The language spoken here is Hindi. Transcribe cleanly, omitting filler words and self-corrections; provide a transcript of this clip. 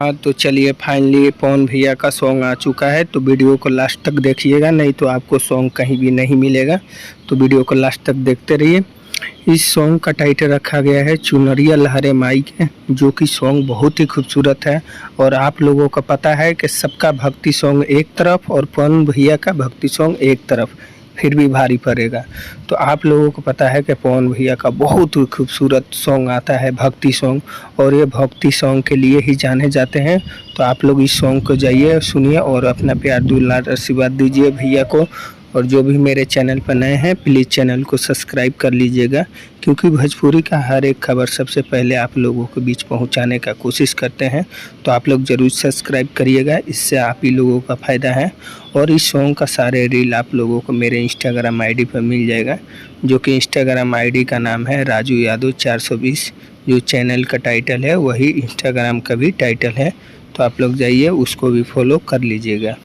हाँ तो चलिए फाइनली पवन भैया का सॉन्ग आ चुका है, तो वीडियो को लास्ट तक देखिएगा, नहीं तो आपको सॉन्ग कहीं भी नहीं मिलेगा। तो वीडियो को लास्ट तक देखते रहिए। इस सॉन्ग का टाइटल रखा गया है चुनरिया लहरे माई के, जो कि सॉन्ग बहुत ही खूबसूरत है। और आप लोगों को पता है कि सबका भक्ति सॉन्ग एक तरफ और पवन भैया का भक्ति सॉन्ग एक तरफ, फिर भी भारी पड़ेगा। तो आप लोगों को पता है कि पवन भैया का बहुत ही खूबसूरत सॉन्ग आता है भक्ति सॉन्ग, और ये भक्ति सॉन्ग के लिए ही जाने जाते हैं। तो आप लोग इस सॉन्ग को जाइए सुनिए और अपना प्यार दुलार आशीर्वाद दीजिए भैया को। और जो भी मेरे चैनल पर नए हैं प्लीज़ चैनल को सब्सक्राइब कर लीजिएगा, क्योंकि भोजपुरी का हर एक खबर सबसे पहले आप लोगों के बीच पहुंचाने का कोशिश करते हैं। तो आप लोग ज़रूर सब्सक्राइब करिएगा, इससे आप ही लोगों का फ़ायदा है। और इस सॉन्ग का सारे रील आप लोगों को मेरे इंस्टाग्राम आईडी पर मिल जाएगा, जो कि इंस्टाग्राम आईडी का नाम है राजू यादव 420। जो चैनल का टाइटल है वही इंस्टाग्राम का भी टाइटल है। तो आप लोग जाइए उसको भी फॉलो कर लीजिएगा।